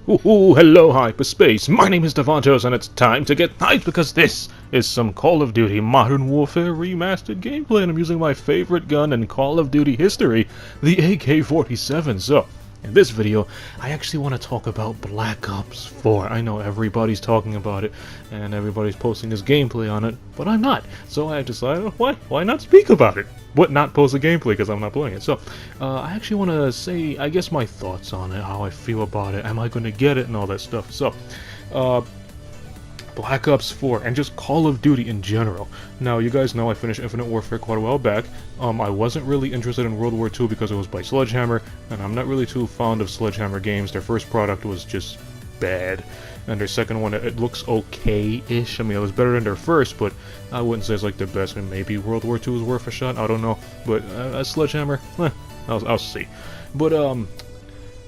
Ooh, hello hyperspace, my name is Davontos and it's time to get hyped because this is some Call of Duty Modern Warfare Remastered gameplay and I'm using my favorite gun in Call of Duty history, the AK-47. So, in this video, I actually want to talk about Black Ops 4. I know everybody's talking about it and everybody's posting this gameplay on it, but I'm not. So I decided, why not speak about it? But not post a gameplay because I'm not playing it. So, I actually want to say, I guess, my thoughts on it, how I feel about it, am I going to get it, and all that stuff. So, Black Ops 4, and just Call of Duty in general. Now, you guys know I finished Infinite Warfare quite a while back. I wasn't really interested in World War II because it was by Sledgehammer, and I'm not really too fond of Sledgehammer games. Their first product was just bad, and their second one, it looks okay-ish. I mean, it was better than their first, but I wouldn't say it's like the best. I mean, maybe World War II is worth a shot, I don't know. But Sledgehammer, I'll see. But,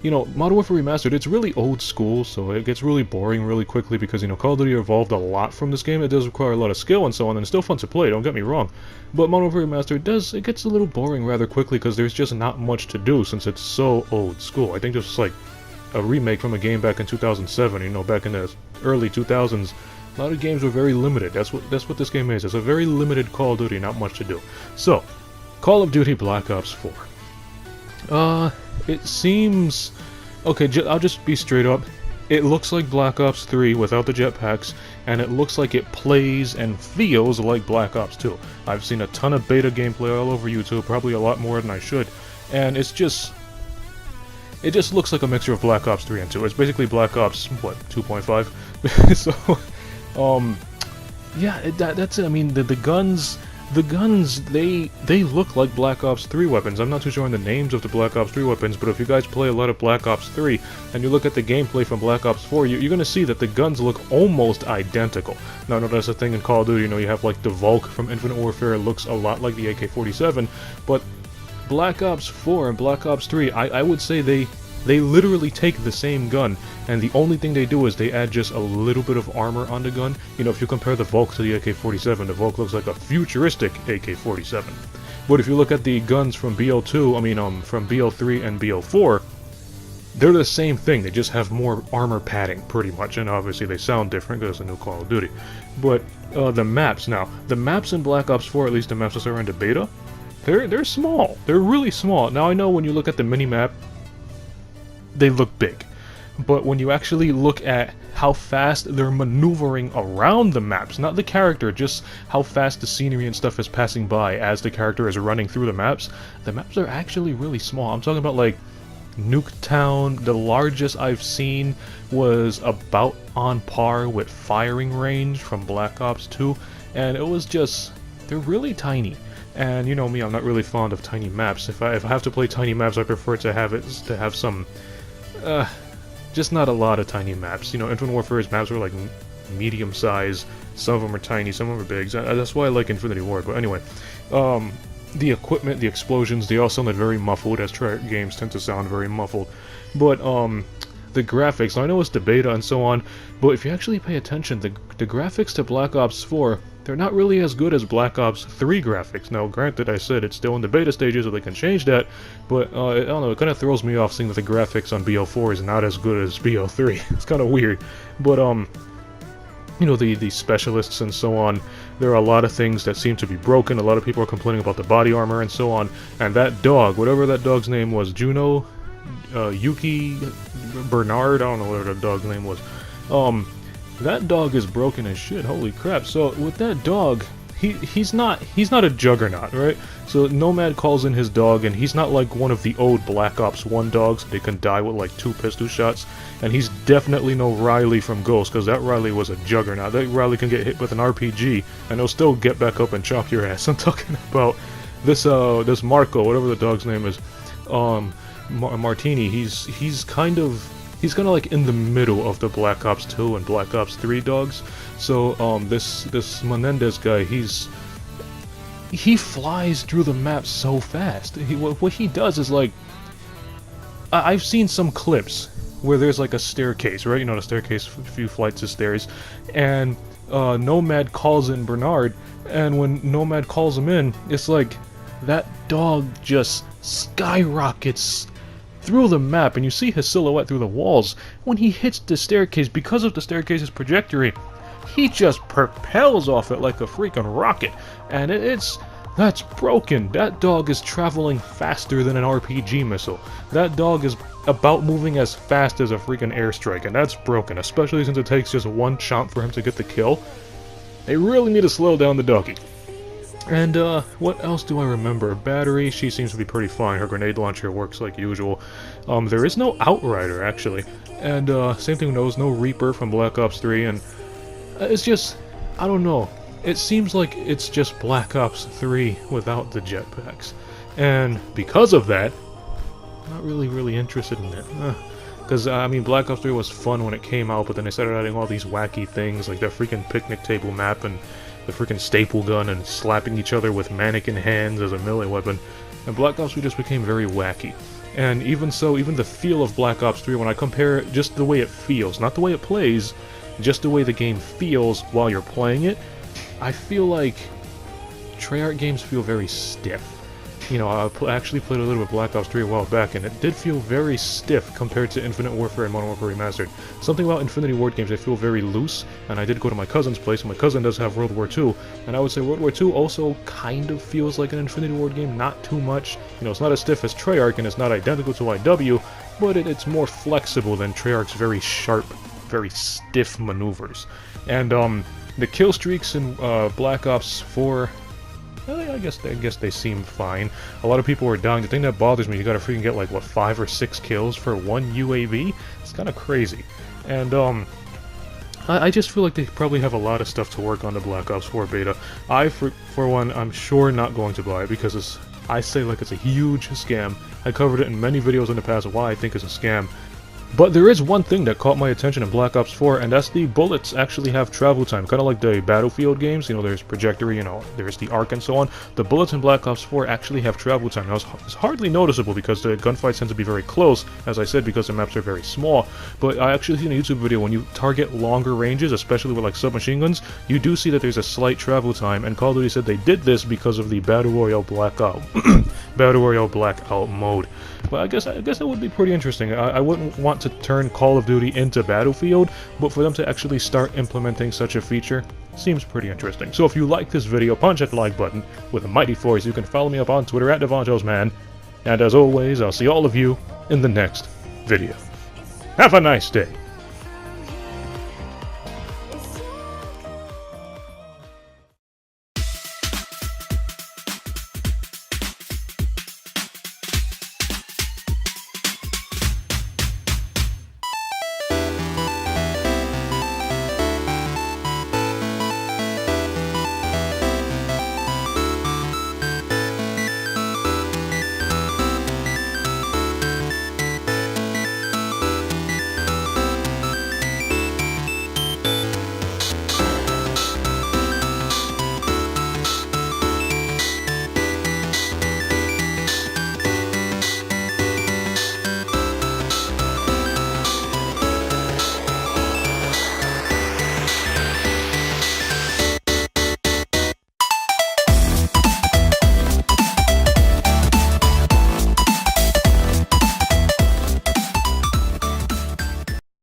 you know, Modern Warfare Remastered, it's really old school, so it gets really boring really quickly because, you know, Call of Duty evolved a lot from this game. It does require a lot of skill and so on, and it's still fun to play, don't get me wrong. But Modern Warfare Remastered, it gets a little boring rather quickly because there's just not much to do since it's so old school. I think this was like a remake from a game back in 2007, you know, back in the early 2000s. A lot of games were very limited. That's what this game is. It's a very limited Call of Duty, not much to do. So, Call of Duty Black Ops 4. It seems... Okay, I'll just be straight up. It looks like Black Ops 3 without the jetpacks, and it looks like it plays and feels like Black Ops 2. I've seen a ton of beta gameplay all over YouTube, probably a lot more than I should, and it's just... It just looks like a mixture of Black Ops 3 and 2. It's basically Black Ops, what, 2.5? So, yeah, that's it. I mean, the guns, they look like Black Ops 3 weapons. I'm not too sure on the names of the Black Ops 3 weapons, but if you guys play a lot of Black Ops 3, and you look at the gameplay from Black Ops 4, you're gonna see that the guns look almost identical. Now, I know that's a thing in Call of Duty, you know, you have like the Volk from Infinite Warfare, it looks a lot like the AK-47, but Black Ops 4 and Black Ops 3, I would say they literally take the same gun, and the only thing they do is they add just a little bit of armor on the gun. You know, if you compare the Volk to the AK-47, the Volk looks like a futuristic AK-47. But if you look at the guns from BO2, from BO3 and BO4, they're the same thing, they just have more armor padding, pretty much, and obviously they sound different because it's a new Call of Duty. But, the maps in Black Ops 4, at least the maps that are in the beta, they're small. They're really small. Now, I know when you look at the mini-map, they look big. But when you actually look at how fast they're maneuvering around the maps, not the character, just how fast the scenery and stuff is passing by as the character is running through the maps are actually really small. I'm talking about, like, Nuketown, the largest I've seen was about on par with firing range from Black Ops 2, and it was just, they're really tiny. And you know me, I'm not really fond of tiny maps. If I have to play tiny maps, I prefer to have some, just not a lot of tiny maps. You know, Infinite Warfare's maps are like medium size. Some of them are tiny, some of them are big. That's why I like Infinity Ward. But anyway, the equipment, the explosions, they all sounded very muffled, as games tend to sound very muffled. But the graphics, I know it's the beta and so on, but if you actually pay attention, the graphics to Black Ops 4, they're not really as good as Black Ops 3 graphics. Now, granted, I said it's still in the beta stages, so they can change that, but, I don't know, it kind of throws me off seeing that the graphics on BO4 is not as good as BO3. It's kind of weird. But, you know, the specialists and so on, there are a lot of things that seem to be broken. A lot of people are complaining about the body armor and so on. And that dog, whatever that dog's name was, Juno, Yuki, Bernard, I don't know whatever that dog's name was. That dog is broken as shit, holy crap. So with that dog, he's not a juggernaut, right? So Nomad calls in his dog, and he's not like one of the old Black Ops 1 dogs. They can die with like 2 pistol shots, and he's definitely no Riley from Ghost, because that Riley was a juggernaut. That Riley can get hit with an RPG, and he'll still get back up and chop your ass. I'm talking about this Marco, whatever the dog's name is, Martini. He's kind of like in the middle of the Black Ops 2 and Black Ops 3 dogs. So this Menendez guy, he flies through the map so fast. What he does is, like, I've seen some clips where there's like a staircase, right? You know, the staircase, a few flights of stairs, and Nomad calls in Bernard, and when Nomad calls him in, it's like that dog just skyrockets through the map, and you see his silhouette through the walls. When he hits the staircase, because of the staircase's trajectory, he just propels off it like a freaking rocket, and that's broken. That dog is traveling faster than an RPG missile. That dog is about moving as fast as a freaking airstrike, and that's broken, especially since it takes just one chomp for him to get the kill. They really need to slow down the doggy. And, what else do I remember? Battery, she seems to be pretty fine. Her grenade launcher works like usual. There is no Outrider, actually. And, same thing goes, no Reaper from Black Ops 3, and it's just, I don't know. It seems like it's just Black Ops 3 without the jetpacks. And because of that, I'm not really interested in it. Because, I mean, Black Ops 3 was fun when it came out, but then they started adding all these wacky things, like the freaking picnic table map and the freaking staple gun and slapping each other with mannequin hands as a melee weapon. And Black Ops 3 just became very wacky. And even so, even the feel of Black Ops 3, when I compare it, just the way it feels, not the way it plays, just the way the game feels while you're playing it, I feel like Treyarch games feel very stiff. You know, I actually played a little bit of Black Ops 3 a while back, and it did feel very stiff compared to Infinite Warfare and Modern Warfare Remastered. Something about Infinity Ward games, they feel very loose, and I did go to my cousin's place, and my cousin does have World War II, and I would say World War II also kind of feels like an Infinity Ward game, not too much. You know, it's not as stiff as Treyarch, and it's not identical to IW, but it's more flexible than Treyarch's very sharp, very stiff maneuvers. And, the kill streaks in Black Ops 4, I guess they seem fine. A lot of people were dying. The thing that bothers me, you gotta freaking get like, what, 5 or 6 kills for one UAV? It's kind of crazy. And, I just feel like they probably have a lot of stuff to work on the Black Ops 4 beta. For one, I'm sure not going to buy it because I say like it's a huge scam. I covered it in many videos in the past why I think it's a scam. But there is one thing that caught my attention in Black Ops 4, and that's the bullets actually have travel time. Kind of like the Battlefield games, you know, there's trajectory, you know, there's the arc and so on. The bullets in Black Ops 4 actually have travel time. Now, it's hardly noticeable because the gunfights tend to be very close, as I said, because the maps are very small. But I actually seen a YouTube video, when you target longer ranges, especially with like submachine guns, you do see that there's a slight travel time, and Call of Duty said they did this because of the Battle Royale Blackout. Battle Royale Blackout mode. But I guess that would be pretty interesting. I wouldn't want to turn Call of Duty into Battlefield, but for them to actually start implementing such a feature seems pretty interesting. So if you like this video, punch that like button with a mighty force. You can follow me up on Twitter at DavantosMan. And as always, I'll see all of you in the next video. Have a nice day.